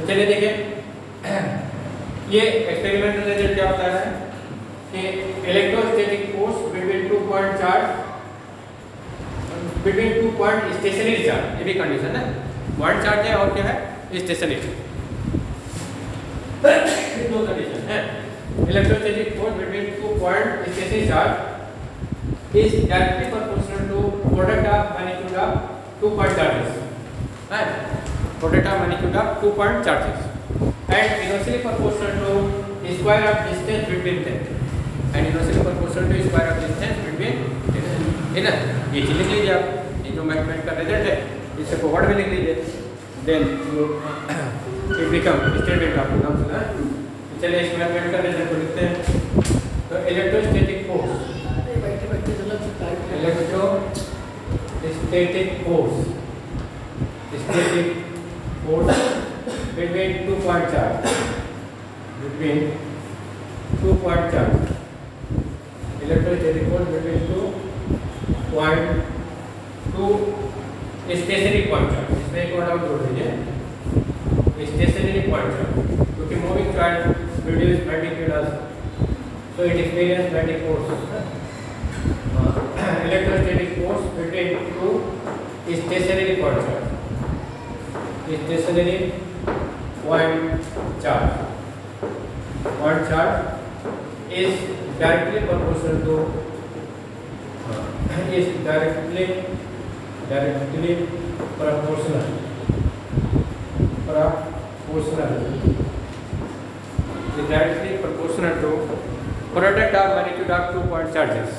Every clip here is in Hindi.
तो चलिए देखिए ये एक्सपेरिमेंटल रिजल्ट क्या होता है कि electrostatic force between two point charge between two point stationary charge, ये भी कंडीशन है, पॉइंट चार्ज है और क्या है स्टेशनरी, दो कंडीशन है। Electrostatic force between two point stationary charge is directly proportional to product of magnitude of 2 point charges, and product of magnitude of 2 point charges, and inversely proportional to square of distance between them, and inversely proportional to square of distance between them, है ना। ये चीज लिख लीजिए आप, ये जो मेजरमेंट का रिजल्ट है इसे फॉरवर्ड में लिख लीजिए, then it become statement of Coulomb है। चलिए इस मेजरमेंट का रिजल्ट को लिखते हैं। तो electrostatic force electrostatic force between 2 point charge electrostatic force between 2 stationary point charge, इसमें एक और जोड़ दीजिए stationary point charge, क्योंकि moving charge produce magnetic also, so it experience magnetic force। electrostatic force between two stationary point charge is directly proportional to is directly proportional to product of magnitude of 2 point charges,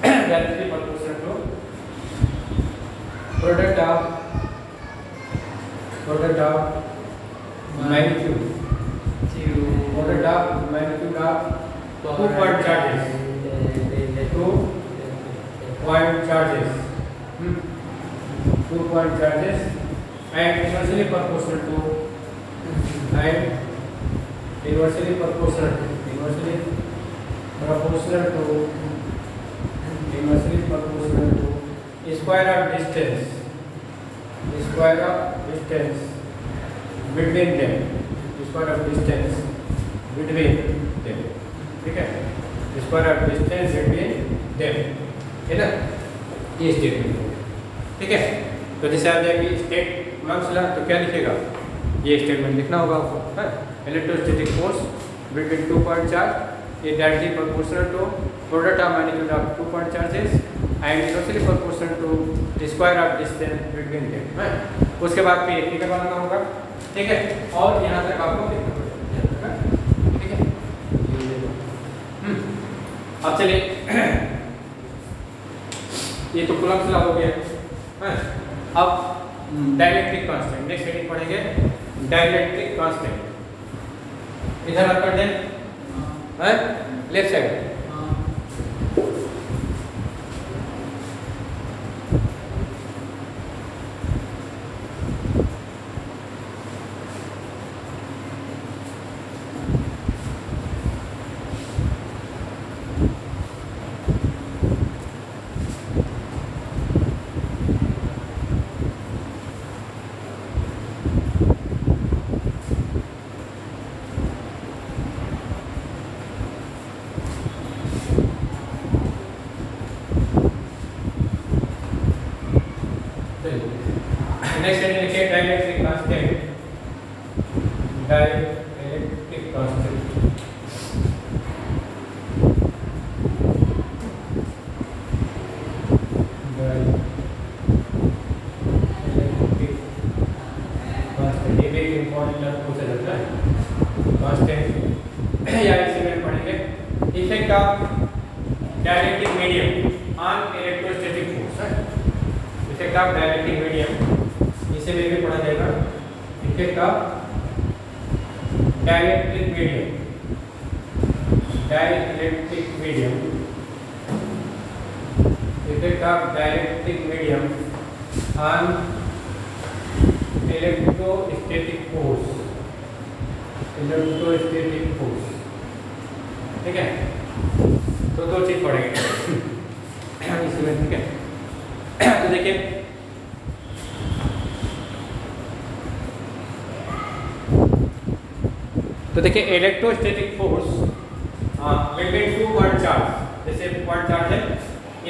directly proportional to product of magnitude of 2 point charges, 2 point charges, and inversely proportional to square of distance between them, ठीक है, square of distance between them, है ना, ये स्टेटमेंट, ठीक है। तो जैसे आ जाएगी स्टेट मार्क्स ला, तो क्या लिखेगा, ये स्टेटमेंट लिखना होगा आपको, है। Electrostatic force between 2 point charge is directly proportional to product of magnitude of 2 point charges and inversely proportional to the square of distance between them, है। उसके बाद फिर फिगर बनाना होगा, ठीक है, और यहाँ तक आपको लिखना पड़ेगा, ठीक है। अब चलिए ये तो कूलम्ब लॉ हो गया, है। अब डाइलेक्ट्रिक कांस्टेंट, नेक्स्ट हेडिंग पढ़ेंगे डाइलेक्ट्रिक कांस्टेंट। इधर आप कर दें, है, लेफ्ट साइड। नेक्स्ट हेडिंग लिखिए डाइलेक्ट्रिक कांस्टेंट, डाइलेक्ट्रिक कांस्टेंट। ये भी इंपॉर्टेंट पूछा जाता है कांस्टेंट, या इसी में पढ़ेंगे effect of dielectric medium on electrostatic force, effect of dielectric medium, इसे भी पढ़ा जाएगा effect of dielectric medium effect of dielectric medium on electrostatic force, ठीक है। तो दो चीज पढ़ेंगे इसमें, ठीक है। तो देखिए तो देखिए electrostatic force between two point charge, जैसे पॉइंट चार्ज है,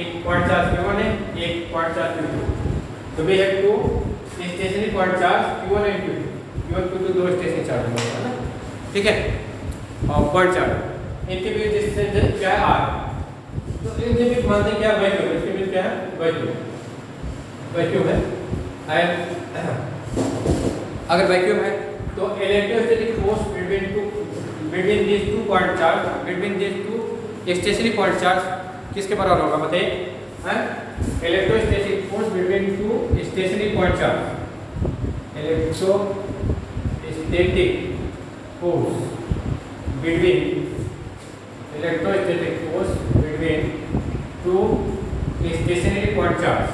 एक पॉइंट चार्ज Q1 है, एक पॉइंट चार्ज Q2, तो we have two stationary point charge Q1 and Q2, दो स्टेशनरी चार्ज है ना, ठीक है। और पॉइंट चार्ज इनके बीच डिस्टेंस क्या है r, तो इनके बीच मानते हैं क्या वैक्यूम, इसके बीच क्या है वैक्यूम है। अगर वैक्यूम है तो electrostatic force between this two point charge, between this two stationary point charge किसके बराबर होगा बताइए? Electrostatic force between two stationary point charge, electrostatic force between two stationary point charge,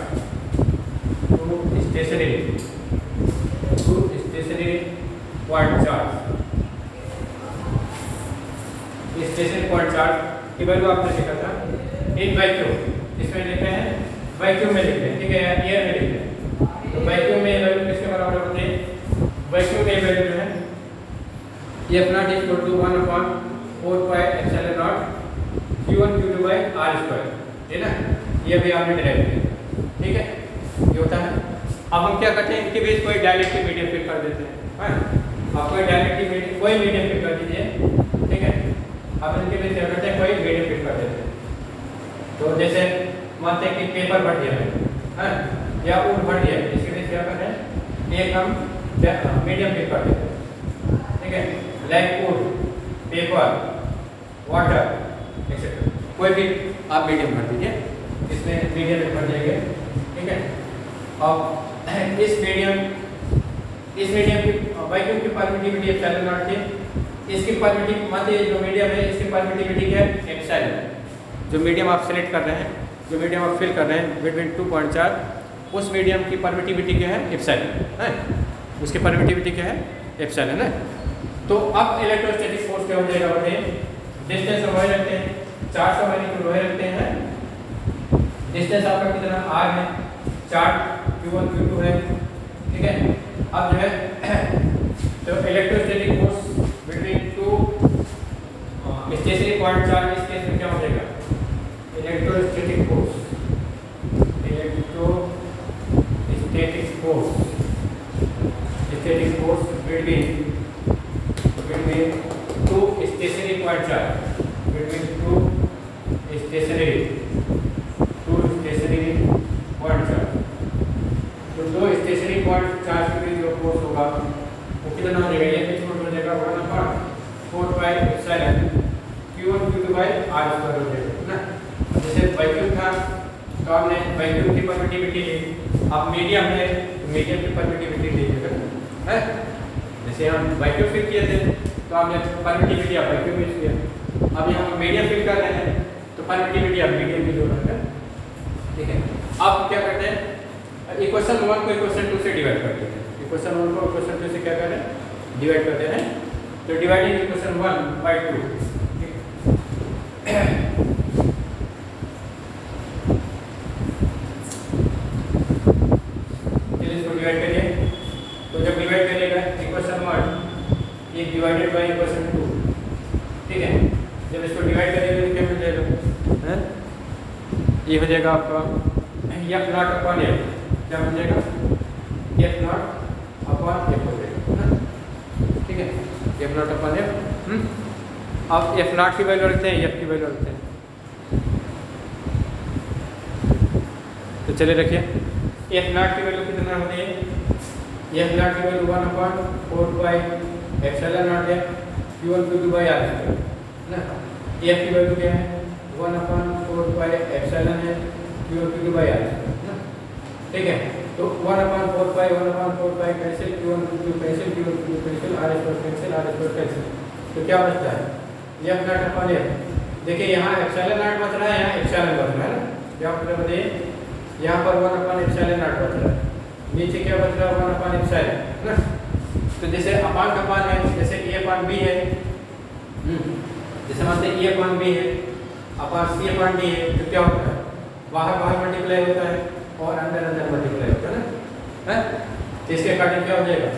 stationary point charge, stationary point charge की वैल्यू आपने लिखा था इन वैक्यूम, इसमें लिखते हैं वैक्यूम में लिखते हैं, ठीक है, एयर में लिखते हैं। तो वैक्यूम में वैल्यू किसके बराबर होती है? वैक्यूम में वैल्यू जो है F naught is equal to 1/4 pi epsilon naught Q1 Q2 by r², है ना, ये भी आपने डिराइव किया, ठीक है, ये होता है। अब हम क्या करते हैं, इनके बीच कोई डायरेक्टिव मीडियम फिट कर देते हैं, आप कोई डायरेक्टिव मीडियम, कोई मीडियम फिट कर दीजिए, ठीक है। अब इनके बीच क्या करते हैं, कोई मीडियम फिट कर देते हैं। तो जैसे मानते हैं कि पेपर भर दिया है या ऊन भर दिया है, इसके बीच क्या करते हैं, एक हम मीडियम फिट कर देते हैं, ठीक है, लाइक ऊन, पेपर, वाटर एक्सेट्रा, कोई भी आप मीडियम भर दीजिए, इसमें मीडियम भर देंगे, ठीक है। अब इस मीडियम की वैक्यूम की परमिटिविटी एप्सिलॉन नॉट थी, इसकी परमिटिविटी मतलब जो मीडियम है इसकी परमिटिविटी क्या है, एप्सिलॉन। जो मीडियम आप सेलेक्ट कर रहे हैं, जो मीडियम आप फिल कर रहे हैं बिटवीन टू पॉइंट चार्ज, उस मीडियम की परमिटिविटी क्या है, एप्सिलॉन है, उसकी परमिटिविटी क्या है, एप्सिलॉन है। तो अब इलेक्ट्रोस्टैटिक फोर्स क्या हो जाएगा बताइए? डिस्टेंस हम वही रखते हैं, 400 माइक्रो वही रखते हैं, डिस्टेंस आपका कितना r है, चार्ज Q1 Q2 है, ठीक है। अब जो है तो electrostatic force between two stationary point charge, इस केस में क्या हो जाएगा, electrostatic force between two stationary point charge, between two stationary point charge, तो दो स्टेशनरी पॉइंट चार्ज के बीच जो फोर्स होगा वो कितना हो जाएगा, ये कितना हो जाएगा, 1/4 pi epsilon Q1 Q2 by r² हो जाएगा ना। जैसे वैक्यूम था तो हमने वैक्यूम की परमिटिविटी ली, अब मीडियम है तो मीडियम की परमिटिविटी लीजिएगा, है। जैसे हम वैक्यूम फिल किए थे तो हमने परमिटिविटी ऑफ वैक्यूम यूज किया, अब यहाँ हम मीडियम फिल कर रहे हैं तो परमिटिविटी ऑफ मीडियम की जरूरत है, ठीक है। अब क्या करते हैं, इक्वेशन 1 को इक्वेशन 2 से डिवाइड करते हैं, इक्वेशन 1 को इक्वेशन 2 से क्या करें, डिवाइड करते हैं। तो डिवाइडिंग इक्वेशन 1 बाय 2, इसको डिवाइड करिए। तो जब डिवाइड करिएगा इक्वेशन 1 एक डिवाइडेड बाय इक्वेशन 2, ठीक है, जब इसको डिवाइड करिएगा तो क्या मिल जाएगा, ये हो जाएगा आपका F नॉट अपॉन F, क्या बन जाएगा, F नॉट अपॉन F हो जाएगा, ठीक है, F नॉट अपॉन F। अब F नॉट की वैल्यू रखते हैं, F की वैल्यू रखते हैं, तो चलिए रखिए F नॉट की वैल्यू कितना होती है, F नॉट की वैल्यू 1/4 पाई एप्सिलॉन नॉट है Q1 Q2 बाय r² ना। F की वैल्यू क्या है, 1/4 पाई एप्सिलॉन है Q1 Q2 बाय r², ठीक है। तो 1/4 pi cancel, Q1 Q2 cancel, Q1 Q2 cancel, r² cancel, r² cancel, तो क्या बचता है, F नॉट अपॉन F। देखिए यहाँ एप्सिलॉन नॉट बच रहा है, यहाँ एप्सिलॉन बच रहा है ना, क्या मतलब बताइए, यहाँ पर 1/एप्सिलॉन नॉट बच रहा है, नीचे क्या बच रहा है, 1/एप्सिलॉन ना। तो जैसे अपान अपान है, जैसे A अपॉन B है, जैसे मानते हैं A अपॉन B है, अपान C अपॉन D है, तो क्या होता है, बाहर बाहर मल्टीप्लाई होता है और अंदर अंदर मल्टीप्लाई होता है ना, है। तो इसके अकॉर्डिंग क्या हो जाएगा,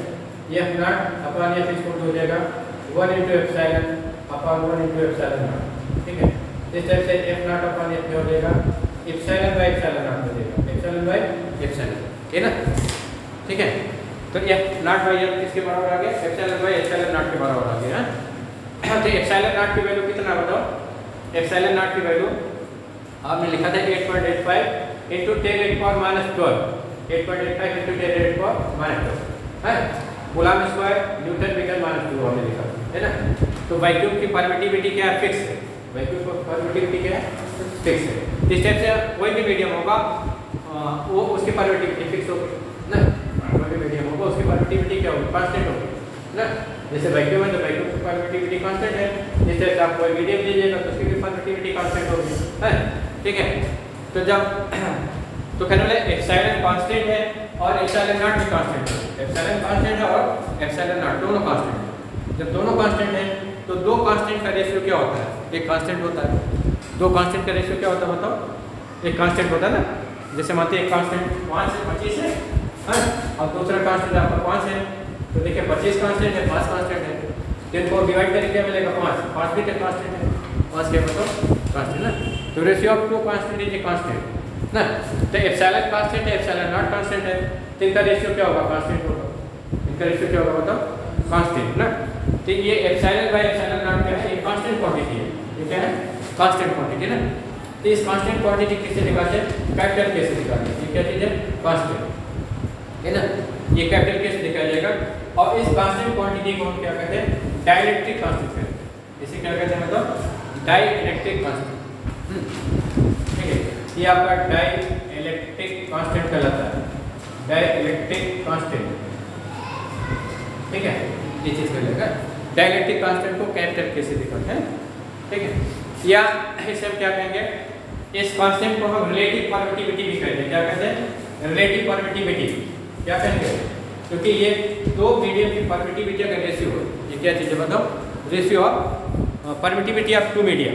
F नॉट अपॉन F इसको हो जाएगा 1 into epsilon upon 1 into epsilon naught, ठीक है। इस टाइप से f naught upon f हो जाएगा epsilon by epsilon naught हो जाएगा, epsilon by epsilon, है ना, ठीक है। तो f naught by f किसके बराबर आ गया, epsilon by epsilon naught के बराबर आ गया। तो epsilon naught की वैल्यू कितना बताओ, epsilon naught की वैल्यू आपने लिखा था 8.85 into 10 raised power minus 12, 8.85 into 10 raised power minus 12 है, coulomb square newton metre minus 2 हमने लिखा है ना। तो वैक्यूम की परमिटिविटी क्या है, फिक्स है, वैक्यूम की परमिटिविटी क्या है, फिक्स है। इस टाइप से कोई भी मीडियम होगा वो उसकी परमिटिविटी फिक्स होगी ना, कोई भी मीडियम होगा उसकी परमिटिविटी क्या होगी, कांस्टेंट होगी ना। जैसे वैक्यूम है तो वैक्यूम की परमिटिविटी कांस्टेंट है, इस टाइप से आप कोई मीडियम लीजिएगा तो उसकी भी परमिटिविटी कांस्टेंट होगी है, ठीक है। तो जब तो कहने वाले एप्सिलॉन कांस्टेंट है और एप्सिलॉन नॉट भी कांस्टेंट है, एप्सिलॉन कांस्टेंट है और एप्सिलॉन नॉट दोनों कांस्टेंट है। जब दोनों कांस्टेंट है तो दो कांस्टेंट का रेशियो क्या होता है, एक कांस्टेंट होता है, दो कांस्टेंट का रेशियो क्या होता है बताओ, एक कांस्टेंट होता है ना। जैसे मानते हैं एक कांस्टेंट 5 से 25 है और दूसरा कांस्टेंट आपका 5 है, तो देखिए 25 कांस्टेंट है, 5 कांस्टेंट है, तो इनको डिवाइड करके क्या मिलेगा 5, 5 भी तो कांस्टेंट है, 5 क्या बताओ कांस्टेंट ना। तो ratio of two constant is a constant ना। तो एप्सिलॉन कांस्टेंट है, एप्सिलॉन नॉट कांस्टेंट है, तो इनका रेशियो क्या होगा, कांस्टेंट होगा, इनका रेशियो क्या होगा बताओ, कांस्टेंट ना। तो ये एप्सिलॉन बाय एप्सिलॉन नॉट क्या है, ये कांस्टेंट क्वांटिटी है, ये क्या है कांस्टेंट क्वांटिटी ना। तो इस कांस्टेंट क्वांटिटी किससे निकालते हैं, कैपिटल के से निकालते हैं, ये क्या चीज है कांस्टेंट है ना, ये कैपिटल के से निकाला जाएगा। और इस कांस्टेंट क्वांटिटी को हम क्या कहते हैं, डाइलेक्ट्रिक कांस्टेंट कहते हैं। इसे क्या कहते हैं मतलब डाइलेक्ट्रिक कांस्टेंट, ठीक है। ये आपका डाइलेक्ट्रिक कांस्टेंट कहलाता है, डाइलेक्ट्रिक कांस्टेंट, ठीक है, ये चीज कर लेगा। डाइलेक्ट्रिक कांस्टेंट को कैपिटल के से दिखाते हैं, ठीक है। या इसे हम क्या कहेंगे, इस कांस्टेंट को हम रिलेटिव परमिटिविटी भी कहते हैं, क्या कहते हैं रिलेटिव परमिटिविटी, क्या कहेंगे, क्योंकि ये दो मीडियम की परमिटिविटी का रेशियो है। ये क्या चीज़ है बताओ, ratio of permittivity of two medium,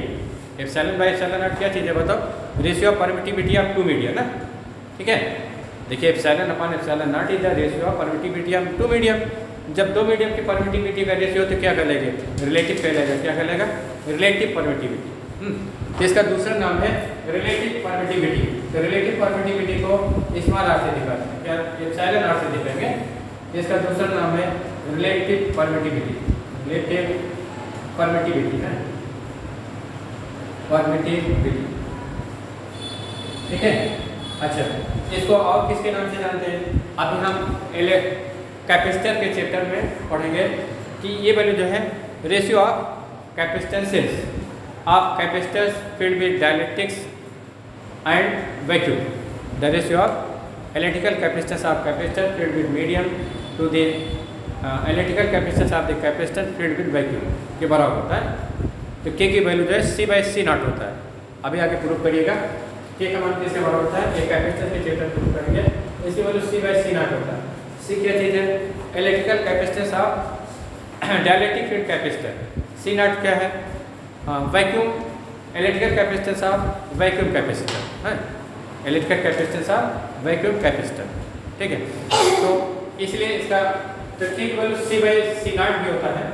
epsilon by epsilon naught क्या चीज़ है बताओ, ratio of permittivity of two medium ना, ठीक है। देखिए epsilon upon epsilon naught is the ratio of permittivity of two medium. जब दो मीडियम की परमिटिविटी का रेशियो तो क्या कहलाएगा, रिलेटिव कहलाएगा, क्या कहलाएगा रिलेटिव परमिटिविटी। इसका दूसरा नाम है रिलेटिव परमिटिविटी। तो रिलेटिव परमिटिविटी को स्मॉल आर से दिखाते हैं, क्या एप्सिलॉन आर से दिखाएंगे। इसका दूसरा नाम है रिलेटिव परमिटिविटी, रिलेटिव परमिटिविटी है, परमिटिविटी, ठीक है। अच्छा, इसको और किसके नाम से जानते हैं, अभी हम कैपेसिटर के चैप्टर में पढ़ेंगे कि ये वैल्यू जो है ratio of capacitances of capacitors field with dielectrics and vacuum, the ratio of electrical capacitance of capacitor field with medium to the electrical capacitance of the capacitor field with vacuum के बराबर होता है। तो के की वैल्यू जो है C बाई C नॉट होता है। अभी आगे प्रूव करिएगा के का मान किसके बराबर होता है, एक कैपेसिटर के चैप्टर प्रूव करेंगे, इसकी value C by C not होता है। C क्या चीज़ है, electrical capacitance of dielectric field capacitor, C not क्या है vacuum, electrical capacitance of vacuum capacitor है, electrical capacitance of vacuum capacitor, ठीक है। तो इसलिए इसका तो के की value C by C not भी होता है,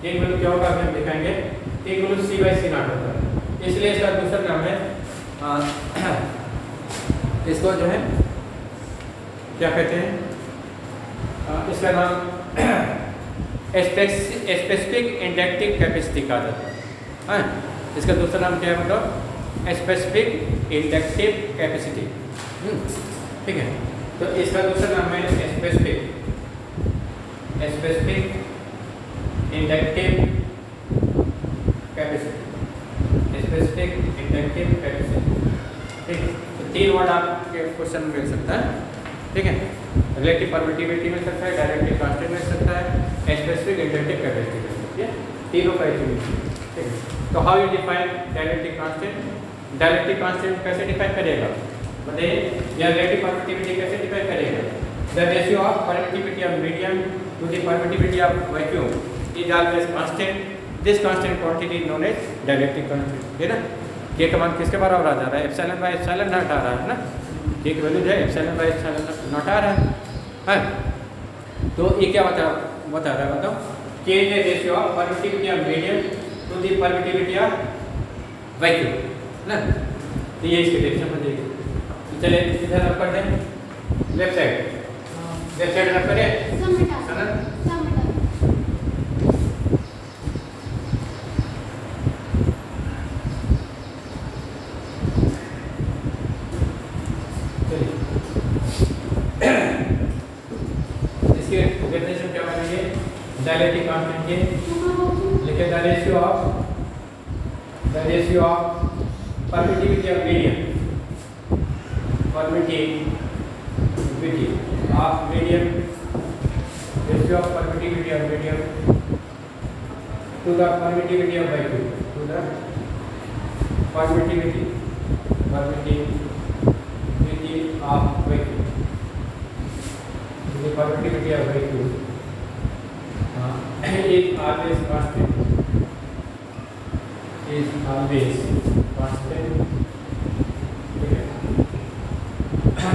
के की वैल्यू क्या होगा अभी हम दिखाएंगे, के की value C by C not होता है। इसलिए इसका दूसरा नाम है इसको जो है क्या कहते हैं, इसका नाम स्पेसिफिक इंडक्टिव कैपेसिटी कहा जाता है। इसका दूसरा नाम क्या है मतलब स्पेसिफिक इंडक्टिव कैपेसिटी, ठीक है। तो इसका दूसरा नाम है specific inductive capacity, specific inductive capacity, ठीक है। तो तीन वर्ड आपके क्वेश्चन में मिल सकता है, ठीक है। रिलेटिव परमिटिविटी मिल सकता है, डाइलेक्ट्रिक कांस्टेंट मिल सकता है, स्पेसिफिक इंडक्टिव कैपेसिटी मिल सकती है, तीनों का यूनिट, ठीक है। तो how you define dielectric constant, dielectric constant कैसे डिफाइन करेगा बताइए, या रिलेटिव परमिटिविटी कैसे डिफाइन करेगा, the ratio of permittivity of medium to the permittivity of vacuum is always constant, this constant quantity is known as dielectric constant, है ना। के का मान किसके बराबर आ जा रहा है, एप्सिलॉन बाय एप्सिलॉन नॉट आ रहा है ना, के की वैल्यू जो है एप्सिलॉन बाय एप्सिलॉन नॉट आ रहा है। तो ये क्या बता रहा है बताओ, change the ratio of permittivity of medium to the permittivity of vacuum ना, तो ये इसके डेफिनेशन बन जाएगी। तो चलिए इधर रख कर दें, लेफ्ट साइड रख करें सनत। इसके डेफिनेशन क्या बनेंगे, डायलेक्ट्रिक कांस्टेंट के लिखे the ratio of permittivity of medium, permittivity of medium, ratio of permittivity of medium to the permittivity of vacuum, to the permittivity of vacuum, to the permittivity of vacuum is always constant, is always constant.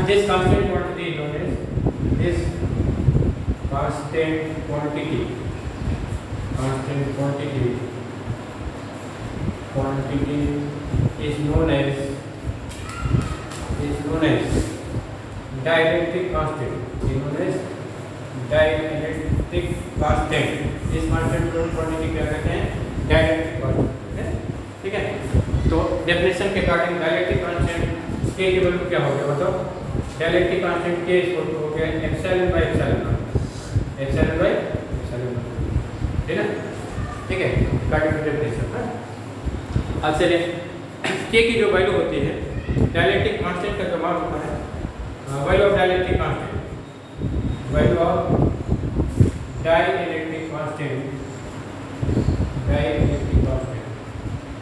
This constant quantity is known as this constant quantity is known as dielectric constant. Is known as dielectric constant. इस constant quantity क्या कहते हैं, dielectric constant, ठीक है। तो डेफिनेशन के अकॉर्डिंग डायलेक्ट्रिक कांस्टेंट के की वैल्यू क्या हो गया बताओ, डायलेक्ट्रिक कांस्टेंट के इक्वल टू हो गया एप्सिलॉन बाय एप्सिलॉन नॉट, ठीक है, ठीक है, अकॉर्डिंग टू डेफिनेशन। अब चलिए के की जो वैल्यू होती है डायलेक्ट्रिक कांस्टेंट का जो मान होता है, value of dielectric constant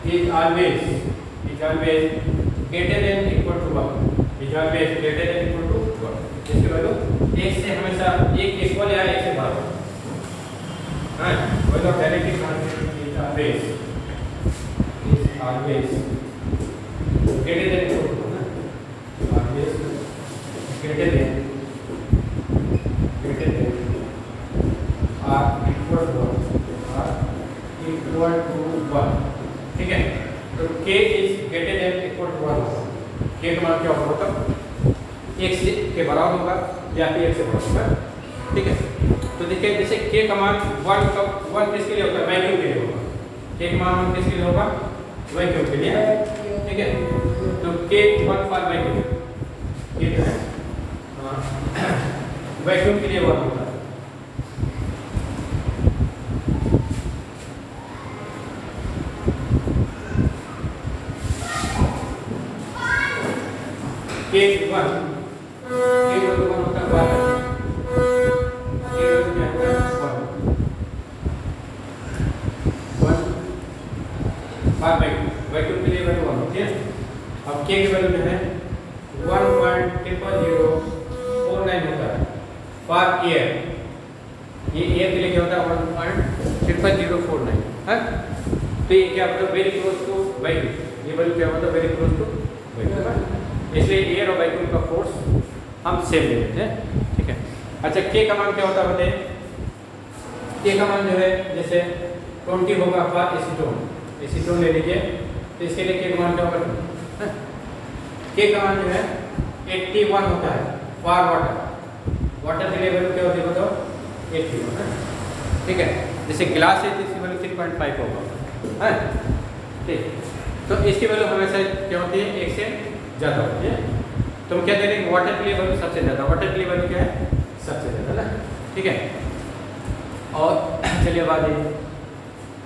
is always greater than equal to 1, इसके वैल्यू एक से हमेशा एक इक्वल या एक से बड़ा, हाँ, value of dielectric constant is always greater than equal to 1, always greater than or equal to 1, ठीक है। तो k is greater than equal to 1, k का मान क्या होगा मतलब एक से के बराबर होगा या फिर एक से बड़ा होगा, ठीक है। तो देखिए जैसे k का मान 1 किसके लिए होगा, वैक्यूम के लिए होगा, k का मान किसके लिए होगा, वैक्यूम के लिए, ठीक है। तो k 1 फॉर वैक्यूम, ये जो है वैक्यूम के लिए 1 होता है। k 1 होता है 1, वैक्यूम के लिए वैल्यू 1 होती है। अब k की वैल्यू जो है 1.00049 होता है फॉर एयर, ये एयर के लिए क्या होता है 1.00049 है। तो ये क्या मतलब वेरी क्लोज टू वैक्यूम, ये वैल्यू क्या मतलब वेरी क्लोज टू वैक्यूम, इसलिए एयर और वैक्यूम का फोर्स हम सेम ले लेते हैं, ठीक है। अच्छा k का मान क्या होता है बताइए, k का मान जो है जैसे 20 होगा फॉर एसीटोन ले लीजिए, तो इसके लिए k का मान क्या होगा, k का मान जो है 81 होता है फॉर वाटर के लिए वैल्यू क्या होती है बताओ 81 है, ठीक है। जैसे गिलास है तो इसकी वैल्यू 3.5 होगा, है ठीक। तो इसकी वैल्यू हमेशा क्या होती है एक से ज़्यादा होती है। तो हम क्या दे रहे हैं वाटर के लिए वैल्यू सबसे ज़्यादा, वाटर के लिए वैल्यू क्या है सबसे ज़्यादा ना, ठीक है। और चलिए बात ये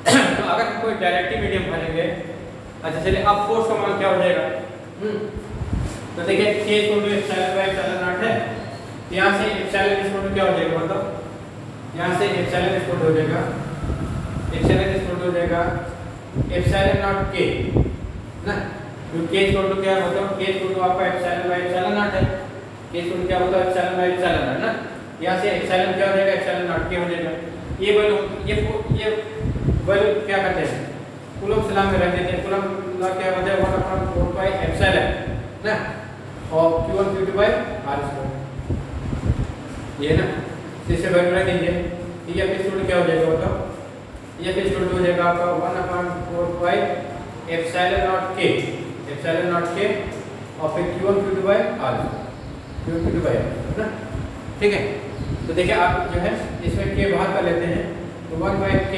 तो अगर हम कोई डायरेक्टिव मीडियम भरेंगे, अच्छा चलिए अब फोर्स का मान क्या हो जाएगा, तो देखिए k equal to epsilon by epsilon naught है, यहाँ से एप्सिलॉन इक्वल टू क्या हो जाएगा मतलब यहाँ से एप्सिलॉन इक्वल हो जाएगा एप्सिलॉन नॉट k ना, क्योंकि k इक्वल टू क्या मतलब k इक्वल टू आपका एप्सिलॉन बाय एप्सिलॉन नॉट है, k इक्वल टू क्या होता है एप्सिलॉन बाय एप्सिलॉन नॉट ना, यहाँ से एप्सिलॉन क्या हो जाएगा एप्सिलॉन नॉट k हो जाएगा। ये वैल्यू क्या करते हैं कूलम्ब लॉ में रख देते हैं, कूलम्ब लॉ क्या होता है 1/4 पाई एप्सिलॉन ना और q1 q2 बाय r², ये ना, इससे वैल्यू रख दीजिए, ठीक है। फिर क्या हो जाएगा मतलब F इज इक्वल टू हो जाएगा आपका 1/4 पाई एप्सिलॉन नॉट के और फिर Q1 Q2 bye R, Q1 Q2 bye R ना, ठीक है। तो देखिए आप जो है इसमें K बाहर कर लेते हैं तो 1/K,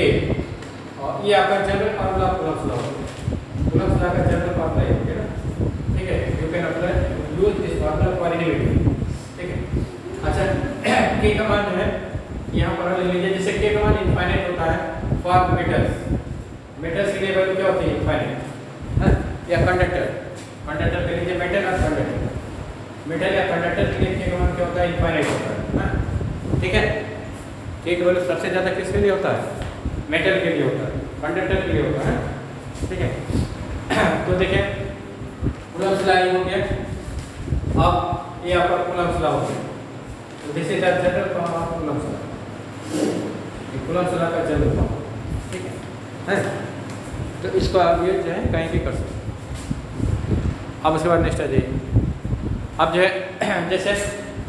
और ये आपका जनरल फार्मूला कूलम्ब्स लॉ का जनरल फार्मूला है ना, ठीक है। You can apply use this formula for any value, ठीक है। अच्छा K का मान जो है यहाँ पर ले लीजिए, जैसे K का मान इनफाइनाइट होता है फॉर मेटल्स के लिए वैल्यू क्या होती है इनफाइनाइट है, या कंडक्टर के लिए मेटल और मेटल या कंडक्टर के लिए K का मान क्या होता है इनफाइनाइट होता है, ठीक है। K का वैल्यू सबसे ज्यादा किसके लिए होता है, मेटल के लिए होता है, कंडक्टर के लिए होता है, ठीक है। तो देखिए कूलम्ब्स लॉ हो गया, अब ये आपका कूलम्ब्स लॉ हो गया, तो this is the general form of Coulomb's law, ये कूलम्ब्स लॉ का जनरल फॉर्म, ठीक है। तो इसको आप ये जो है कहीं भी कर सकते। अब उसके बाद नेक्स्ट आ जाइए, अब जो है जैसे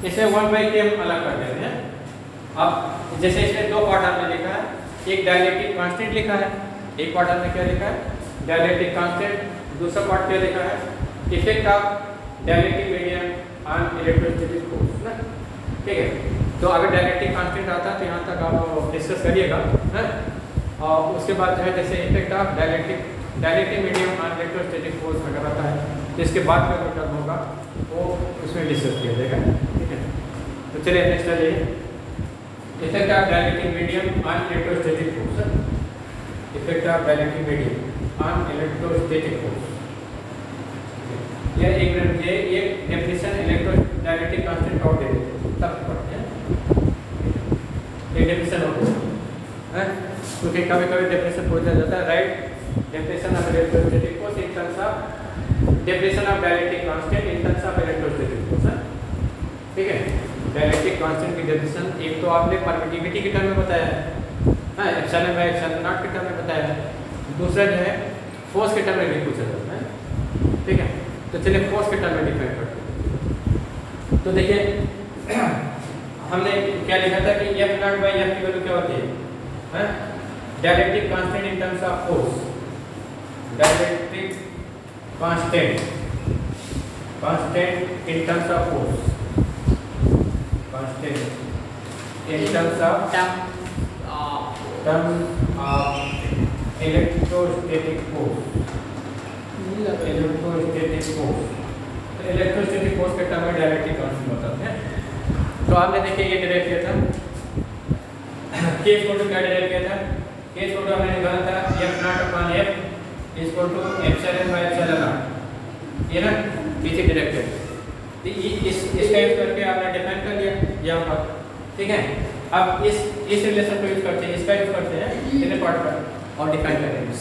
इसे 1/K हम अलग कर देते हैं। अब जैसे इसमें दो पार्ट हमने लिखा है, एक डाइलेक्ट्रिक कांस्टेंट लिखा है, एक पार्ट हमने क्या लिखा है डाइलेक्ट्रिक कांस्टेंट, दूसरा पार्ट क्या लिखा है effect of dielectric medium on electrostatic force ना, ठीक है। तो अगर डाइलेक्ट्रिक कांस्टेंट आता है तो यहाँ तक आप डिस्कस करिएगा है, और उसके बाद जो है जैसे effect of dielectric medium on electrostatic force अगर आता है तो इसके बाद का जो टर्म होगा वो उसमें डिस्कस किया जाएगा, ठीक है। तो चलिए नेक्स्ट आ जाइए, effect of dielectric medium on electrostatic force, effect of dielectric medium on electrostatic force, ये एक डेफिनेशन इलेक्ट्रोडाइलेक्ट्रिक कांस्टेंट और दे देते तब पढ़ते हैं, एक डेफिनेशन होता है क्योंकि कभी डेफिनेशन पूछा जाता है, right definition of electrostatic force in terms of definition of dielectric constant in terms of electrostatic force, ठीक है। डाइलेक्ट्रिक कांस्टेंट की डेफिनेशन एक तो आपने परमिटिविटी के टर्म में बताया है, एप्सिलॉन बाय एप्सिलॉन नॉट के टर्म में बताया है, दूसरा जो है फोर्स के टर्म में भी पूछा जाता है, ठीक है। तो चलिए फोर्स के टर्म में डिफाइन करते हैं। तो देखिए हमने क्या लिखा था कि F0 बाई F की वैल्यू क्या होती है dielectric constant in terms of force, dielectric constant in terms of force, constant in terms of electrostatic force, electrostatic force के टर्म में डाइलेक्ट्रिक कांस्टेंट होता है। तो आपने देखिए ये डिराइव किया था, K इक्वल टू क्या डिराइव किया था, K इक्वल टू हमने निकाला था F0/F equal to epsilon by epsilon naught, ये ना पीछे डिराइव किया, तो इसका यूज करके आपने डिफाइन कर लिया यहाँ पर, ठीक है। अब इस रिलेशन को यूज करते हैं, इसका यूज करते हैं कितने पार्ट पर और डिफाइन करेंगे,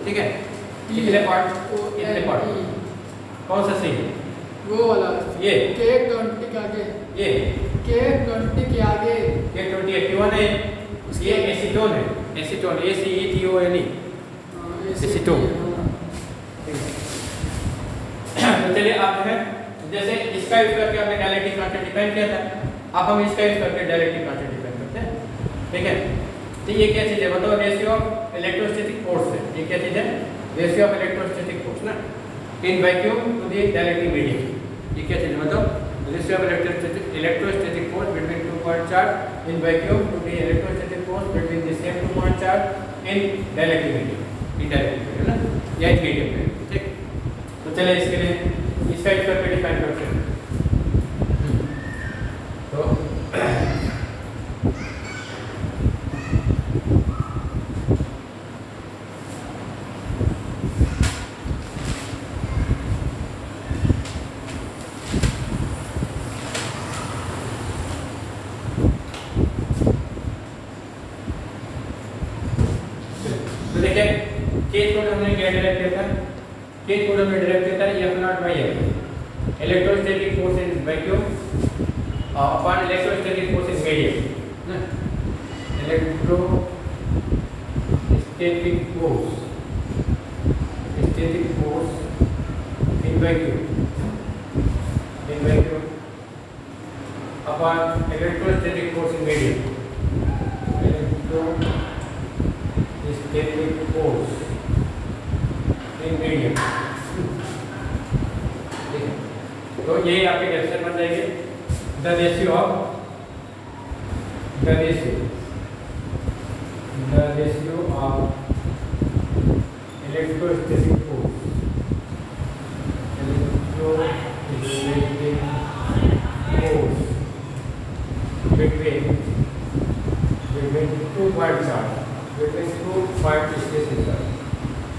ठीक है। कितने पार्ट कौन सा सही है वो वाला, ये K20 के आगे, ये K20 के आगे K20 Q1 है, ये एसीटोन है, एसीटोन ACETONE एसीटोन, तो चलिए आप है जैसे इसका यूज करके हमने डाइलेक्ट्रिक कांस्टेंट डिफाइन किया था, अब हम इसका यूज करके डाइलेक्ट्रिक कांस्टेंट डिफाइन करते हैं, ठीक है। तो ये क्या चीज है बताओ, रेशियो ऑफ इलेक्ट्रोस्टैटिक फोर्स है, ये क्या चीज है रेशियो ऑफ इलेक्ट्रोस्टैटिक फोर्स ना in vacuum to the dielectric medium, ये क्या चीज है बताओ, ratio of electrostatic force between two point charge in vacuum to the electrostatic force between the same two point charge in dielectric medium, indirect है ना, या मीडियम है, ठीक। तो चलिए इसके लिए इसका यूज करके डिफाइन करते हैं। तो देखिए केस कोड हमने क्या डायरेक्ट किया था, केस कोड हमने डायरेक्ट किया था F0/F electrostatic force in vacuum upon electrostatic force in medium ना, electrostatic force in vacuum upon electrostatic force in medium, ये आपके कैप्शन बन जाएंगे the ratio of electrostatic force between two point charge, between two point stationary charge,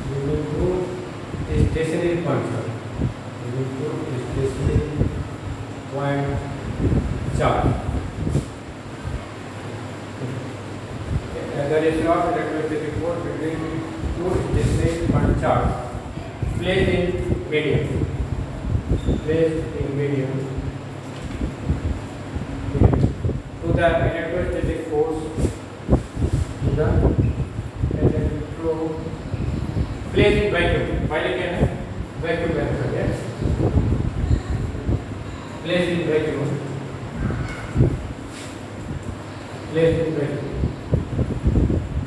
between two stationary point charge, between two stationary point charge. The ratio of electrostatic force between two stationary point charge placed in medium. To the electrostatic force, placed in vacuum. पहले क्या है? Vacuum method है. Placed in vacuum.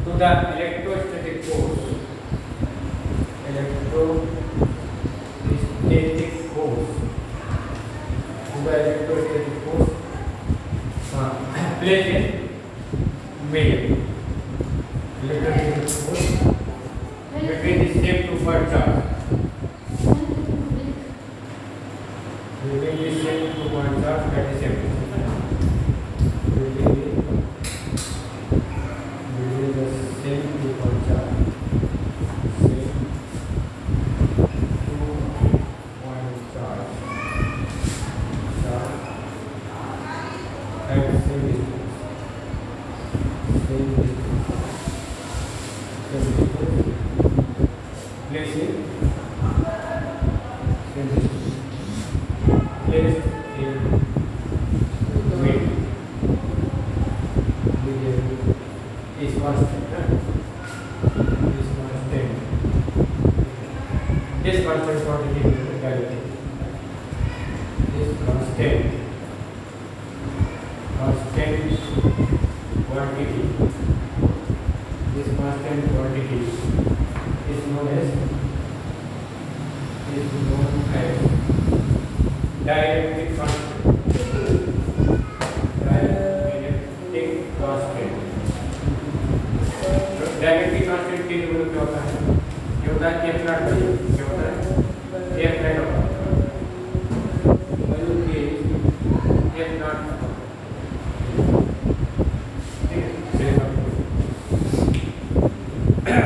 To the electrostatic force. To the electrostatic force. Placed in medium. Electrostatic force between the same two point charge. Between the same two point charge at the same time. Between the same two point charge. Same two point charge. At the same distance. Same distance. Place in medium is constant. This constant quantity is gravity. This constant quantity. This constant quantity is known as dielectric constant. Dielectric constant के लिए क्या होता है? ये होता है F naught by U. क्या होता है? F naught by U के F naught. ठीक है?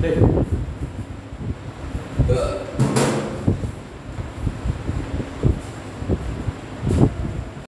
देखो